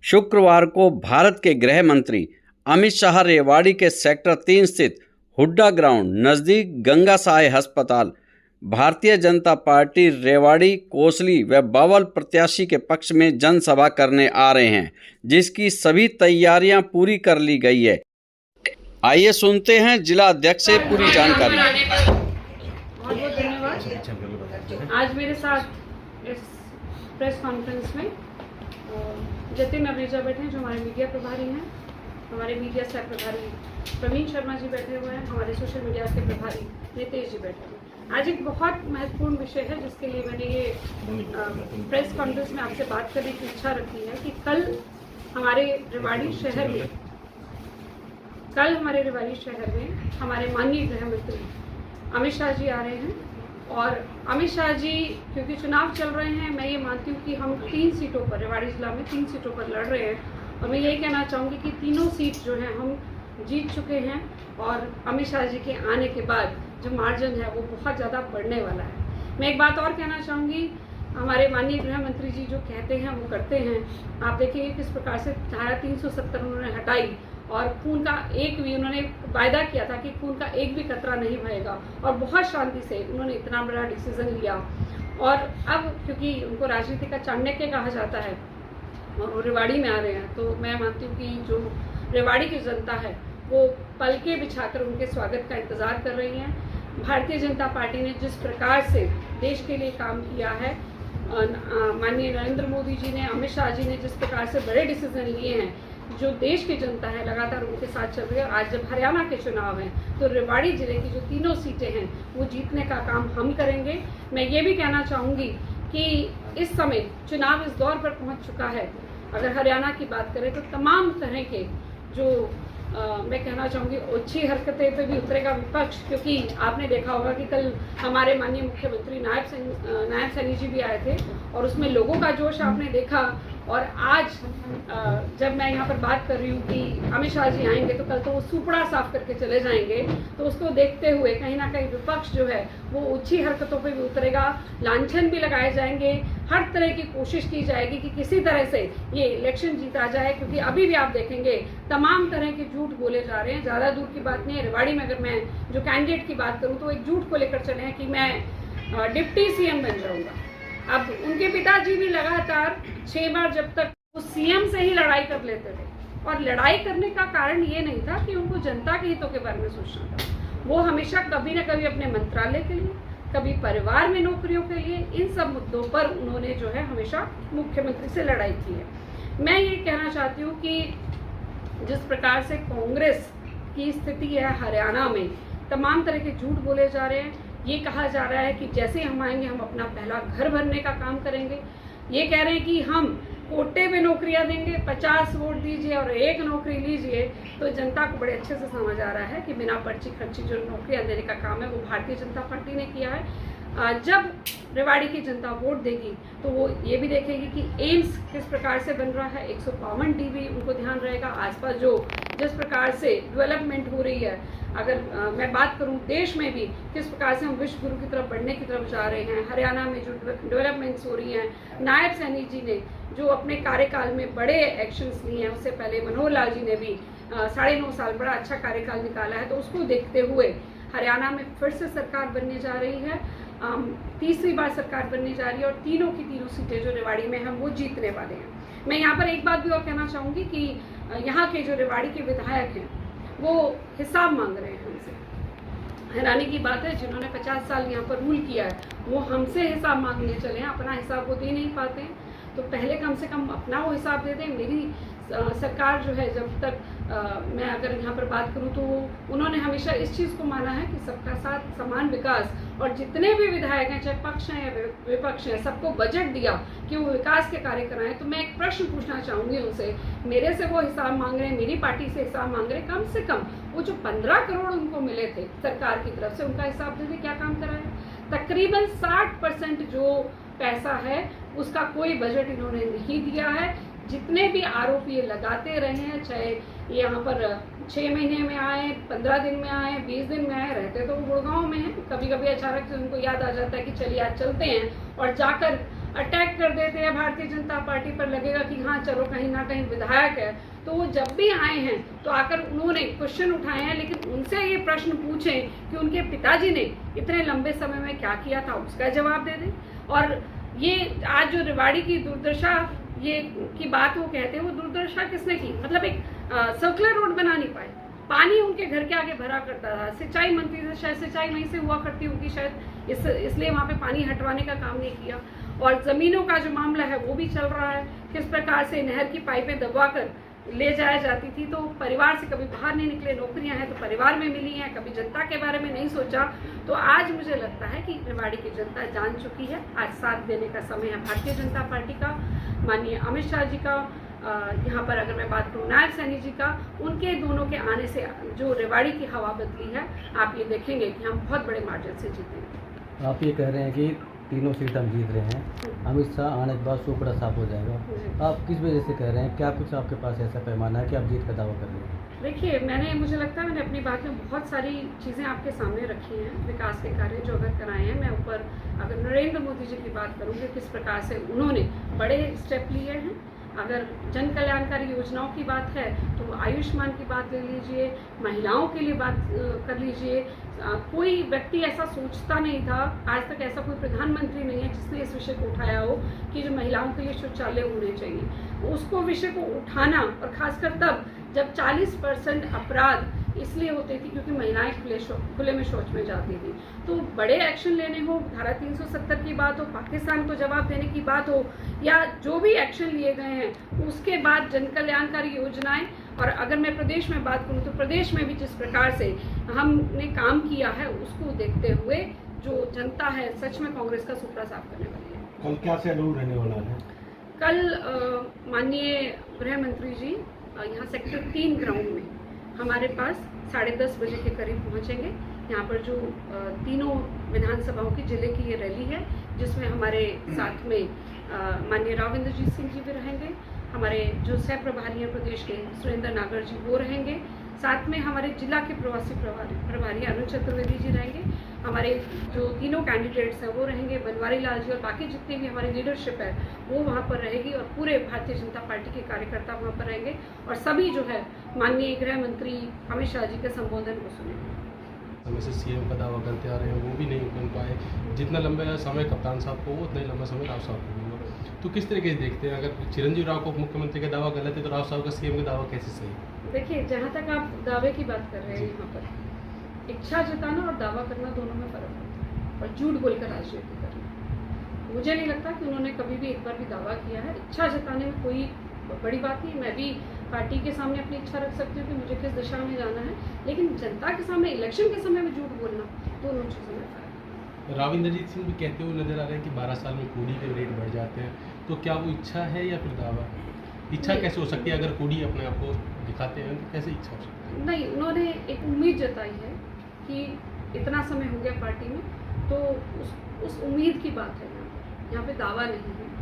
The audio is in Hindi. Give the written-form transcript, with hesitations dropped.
शुक्रवार को भारत के गृह मंत्री अमित शाह रेवाड़ी के सेक्टर 3 स्थित हुड्डा ग्राउंड नज़दीक गंगा सहाय अस्पताल भारतीय जनता पार्टी रेवाड़ी, कोसली व बावल प्रत्याशी के पक्ष में जनसभा करने आ रहे हैं, जिसकी सभी तैयारियां पूरी कर ली गई है। आइए सुनते हैं जिला अध्यक्ष से पूरी जानकारी। बहुत बहुत धन्यवाद। आज मेरे साथ इस प्रेस कॉन्फ्रेंस में जतिन अरेजा बैठे हैं, जो हमारे मीडिया प्रभारी हैं। हमारे मीडिया सह प्रभारी प्रवीण शर्मा जी बैठे हुए हैं। हमारे सोशल मीडिया के प्रभारी नितेश जी बैठे हुए हैं। आज एक बहुत महत्वपूर्ण विषय है, जिसके लिए मैंने ये प्रेस कॉन्फ्रेंस में आपसे बात करने की इच्छा रखी है कि कल हमारे रेवाड़ी शहर में हमारे माननीय गृह मंत्री अमित शाह जी आ रहे हैं। और अमित शाह जी, क्योंकि चुनाव चल रहे हैं, मैं ये मानती हूँ कि हम 3 सीटों पर, रेवाड़ी जिला में 3 सीटों पर लड़ रहे हैं। और मैं यही कहना चाहूँगी कि तीनों सीट जो हैं हम जीत चुके हैं। और अमित शाह जी के आने के बाद जो मार्जिन है वो बहुत ज़्यादा बढ़ने वाला है। मैं एक बात और कहना चाहूँगी, हमारे माननीय गृह मंत्री जी जो कहते हैं वो करते हैं। आप देखेंगे किस प्रकार से धारा 370 उन्होंने हटाई और खून का एक भी, उन्होंने वायदा किया था कि खून का एक भी कतरा नहीं बहेगा, और बहुत शांति से उन्होंने इतना बड़ा डिसीजन लिया। और अब क्योंकि उनको राजनीति का चाणक्य कहा जाता है और वो रेवाड़ी में आ रहे हैं, तो मैं मानती हूँ कि जो रेवाड़ी की जनता है वो पलके बिछाकर उनके स्वागत का इंतज़ार कर रही है। भारतीय जनता पार्टी ने जिस प्रकार से देश के लिए काम किया है, माननीय नरेंद्र मोदी जी ने, अमित शाह जी ने जिस प्रकार से बड़े डिसीजन लिए हैं, जो देश की जनता है लगातार उनके साथ चल रही है। आज जब हरियाणा के चुनाव हैं तो रेवाड़ी जिले की जो तीनों सीटें हैं वो जीतने का काम हम करेंगे। मैं ये भी कहना चाहूँगी कि इस समय चुनाव इस दौर पर पहुँच चुका है, अगर हरियाणा की बात करें तो तमाम तरह के जो मैं कहना चाहूँगी ओछी हरकतें पे भी उतरेगा विपक्ष। क्योंकि आपने देखा होगा कि कल हमारे माननीय मुख्यमंत्री नायब सैनी जी भी आए थे और उसमें लोगों का जोश आपने देखा। और आज जब मैं यहाँ पर बात कर रही हूँ कि अमित शाह जी आएंगे तो कल तो वो सुपड़ा साफ करके चले जाएंगे, तो उसको देखते हुए कहीं ना कहीं विपक्ष जो है वो ऊंची हरकतों पे भी उतरेगा, लांछन भी लगाए जाएंगे, हर तरह की कोशिश की जाएगी कि किसी तरह से ये इलेक्शन जीता जाए। क्योंकि अभी भी आप देखेंगे तमाम तरह के झूठ बोले जा रहे हैं। ज़्यादा दूर की बात नहीं है, रेवाड़ी में अगर मैं जो कैंडिडेट की बात करूँ तो एक झूठ को लेकर चले हैं कि मैं डिप्टी सीएम बन जाऊँगा। अब उनके पिताजी भी लगातार 6 बार जब तक वो सीएम से ही लड़ाई कर लेते थे, और लड़ाई करने का कारण ये नहीं था कि उनको जनता के हितों के बारे में सोचना था। वो हमेशा कभी न कभी अपने मंत्रालय के लिए, कभी परिवार में नौकरियों के लिए, इन सब मुद्दों पर उन्होंने जो है हमेशा मुख्यमंत्री से लड़ाई की है। मैं ये कहना चाहती हूँ कि जिस प्रकार से कांग्रेस की स्थिति है हरियाणा में, तमाम तरह के झूठ बोले जा रहे हैं। ये कहा जा रहा है कि जैसे हम आएंगे हम अपना पहला घर भरने का काम करेंगे। ये कह रहे हैं कि हम कोटे पे नौकरियां देंगे, 50 वोट दीजिए और 1 नौकरी लीजिए। तो जनता को बड़े अच्छे से समझ आ रहा है कि बिना पर्ची खर्ची जो नौकरियां देने का काम है वो भारतीय जनता पार्टी ने किया है। जब रेवाड़ी की जनता वोट देगी तो वो ये भी देखेगी कि एम्स किस प्रकार से बन रहा है, 152 डीबी उनको ध्यान रहेगा। आसपास जो जिस प्रकार से डेवलपमेंट हो रही है, अगर मैं बात करूं देश में भी किस प्रकार से हम विश्व गुरु की तरफ बढ़ने की तरफ जा रहे हैं, हरियाणा में जो डेवलपमेंट्स हो रही हैं, नायब सैनी जी ने जो अपने कार्यकाल में बड़े एक्शंस लिए हैं, उससे पहले मनोहर लाल जी ने भी 9.5 साल बड़ा अच्छा कार्यकाल निकाला है। तो उसको देखते हुए हरियाणा में फिर से सरकार बनने जा रही है, तीसरी बार सरकार बनने जा रही है, और तीनों की तीनों सीटें जो रेवाड़ी में हम वो जीतने वाले हैं। मैं यहाँ पर एक बात भी और कहना चाहूँगी कि यहाँ के जो रेवाड़ी के विधायक हैं वो हिसाब मांग रहे हैं हमसे। हैरानी की बात है, जिन्होंने 50 साल यहाँ पर रूल किया है वो हमसे हिसाब मांगने चले हैं, अपना हिसाब वो दे नहीं पाते हैं। तो पहले कम से कम अपना वो हिसाब दे दें। मेरी सरकार जो है, जब तक मैं अगर यहाँ पर बात करूँ तो उन्होंने हमेशा इस चीज़ को माना है कि सबका साथ समान विकास, और जितने भी विधायक हैं चाहे पक्ष हैं या विपक्ष हैं, सबको बजट दिया कि वो विकास के कार्य कराएं। तो मैं एक प्रश्न पूछना चाहूँगी उनसे, मेरे से वो हिसाब मांग रहे हैं, मेरी पार्टी से हिसाब मांग रहे हैं, कम से कम वो जो 15 करोड़ उनको मिले थे सरकार की तरफ से, उनका हिसाब दे दें क्या काम करा है। तकरीबन 60% जो पैसा है उसका कोई बजट इन्होंने नहीं दिया है। जितने भी आरोप ये लगाते रहे हैं, चाहे यहाँ पर 6 महीने में आए, 15 दिन में आए, 20 दिन में आए, रहते तो वो गुड़गांव में हैं। कभी कभी अचानक से उनको याद आ जाता है कि चलिए आज चलते हैं, और जाकर अटैक कर देते हैं भारतीय जनता पार्टी पर, लगेगा कि हाँ चलो कहीं ना कहीं विधायक है, तो वो जब भी आए हैं तो आकर उन्होंने क्वेश्चन उठाए हैं, लेकिन उनसे ये प्रश्न पूछें कि उनके पिताजी ने इतने लंबे समय में क्या किया था, उसका जवाब दे दें। और ये आज जो रेवाड़ी की दुर्दशा ये की बात वो कहते हैं, वो दुर्दशा किसने की? मतलब एक सर्कुलर रोड बना नहीं पाए, पानी उनके घर के आगे भरा करता था, सिंचाई मंत्री से शायद सिंचाई वहीं से हुआ करती होगी शायद, इसलिए वहाँ पे पानी हटवाने का काम नहीं किया। और ज़मीनों का जो मामला है वो भी चल रहा है, किस प्रकार से नहर की पाइपें दबवा कर ले जाया जाती थी, तो परिवार से कभी बाहर नहीं निकले, नौकरियां हैं तो परिवार में मिली हैं, कभी जनता के बारे में नहीं सोचा। तो आज मुझे लगता है कि रेवाड़ी की जनता जान चुकी है, आज साथ देने का समय है भारतीय जनता पार्टी का, माननीय अमित शाह जी का, यहाँ पर अगर मैं बात करूँ नायक सैनी जी का, उनके दोनों के आने से जो रेवाड़ी की हवा बदली है, आप ये देखेंगे कि हम बहुत बड़े मार्जिन से जीतेंगे। आप ये कह रहे हैं कि तीनों सीट हम जीत रहे हैं, अमित शाह आने के बाद सूपड़ा साफ हो जाएगा, आप किस वजह से कह रहे हैं? क्या कुछ आपके पास ऐसा पैमाना है कि आप जीत का दावा कर रहे हैं? देखिए, मुझे लगता है मैंने अपनी बात में बहुत सारी चीज़ें आपके सामने रखी हैं, विकास के कार्य जो अगर कराए हैं। मैं ऊपर अगर नरेंद्र मोदी जी की बात करूँ कि किस प्रकार से उन्होंने बड़े स्टेप लिए हैं, अगर जन कल्याणकारी योजनाओं की बात है तो आयुष्मान की बात ले लीजिए, महिलाओं के लिए बात कर लीजिए, कोई व्यक्ति ऐसा सोचता नहीं था, आज तक ऐसा कोई प्रधानमंत्री नहीं है जिसने इस विषय को उठाया हो कि जो महिलाओं के लिए शौचालय होने चाहिए। उसको विषय को उठाना, और खासकर तब जब 40% अपराध इसलिए होते थे क्योंकि महिलाएं खुले में शौच में जाती थी। तो बड़े एक्शन लेने हो, धारा 370 की बात हो, पाकिस्तान को जवाब देने की बात हो, या जो भी एक्शन लिए गए हैं उसके बाद जन कल्याणकारी योजनाएं। और अगर मैं प्रदेश में बात करूं तो प्रदेश में भी जिस प्रकार से हमने काम किया है उसको देखते हुए जो जनता है सच में कांग्रेस का सुपड़ा साफ करने वाली है। कल क्या शेड्यूल रहने वाला है? कल माननीय गृह मंत्री जी यहाँ सेक्टर 3 ग्राउंड में हमारे पास 10:30 बजे के करीब पहुँचेंगे। यहाँ पर जो तीनों विधानसभाओं की जिले की ये रैली है, जिसमें हमारे साथ में माननीय राव इंद्रजीत सिंह जी भी रहेंगे, हमारे जो सह प्रभारी हैं प्रदेश के सुरेंद्र नागर जी वो रहेंगे, साथ में हमारे जिला के प्रवासी प्रभारी अनुज चतुर्वेदी जी रहेंगे, हमारे जो तीनों कैंडिडेट्स हैं वो रहेंगे, बनवारी लाल जी, और बाकी जितनी भी हमारी लीडरशिप है वो वहाँ पर रहेगी, और पूरे भारतीय जनता पार्टी के कार्यकर्ता वहाँ पर रहेंगे, और सभी जो है माननीय गृह मंत्री अमित शाह जी के संबोधन को सुनेंगे। समय से सीएम का दावा करते आ रहे हैं, वो भी नहीं बन पाए। जितना लंबा समय कप्तान साहब को, उतना ही लंबा समय राव साहब को होगा। तो किस तरीके से देखते हैं, अगर चिरंजीव राव को मुख्यमंत्री का दावा गलत है तो राव साहब का सीएम का दावा कैसे सही है? देखिए, जहाँ तक आप दावे की बात कर रहे हैं, यहाँ पर इच्छा जताना और दावा करना दोनों में फर्क होता है, और झूठ बोलकर राजनीति करना। मुझे नहीं लगता कि उन्होंने कभी भी एक बार भी दावा किया है। इच्छा जताने में कोई बड़ी बात नहीं, मैं भी पार्टी के सामने अपनी इच्छा रख सकती हूँ कि मुझे किस दिशा में जाना है, लेकिन जनता के सामने इलेक्शन के समय में झूठ बोलना, दोनों चीज़ों में फर्क है। राव इंद्रजीत सिंह भी कहते हुए नजर आ रहे हैं कि 12 साल में कोडी के रेट बढ़ जाते हैं, तो क्या वो इच्छा है या फिर दावा? इच्छा कैसे हो सकती है? अगर कोडी अपने आप को दिखाते हैं तो कैसे इच्छा हो सकती है? नहीं, उन्होंने एक उम्मीद जताई है कि इतना समय हो गया पार्टी में, तो उस उम्मीद की बात है यहाँ पे दावा नहीं है।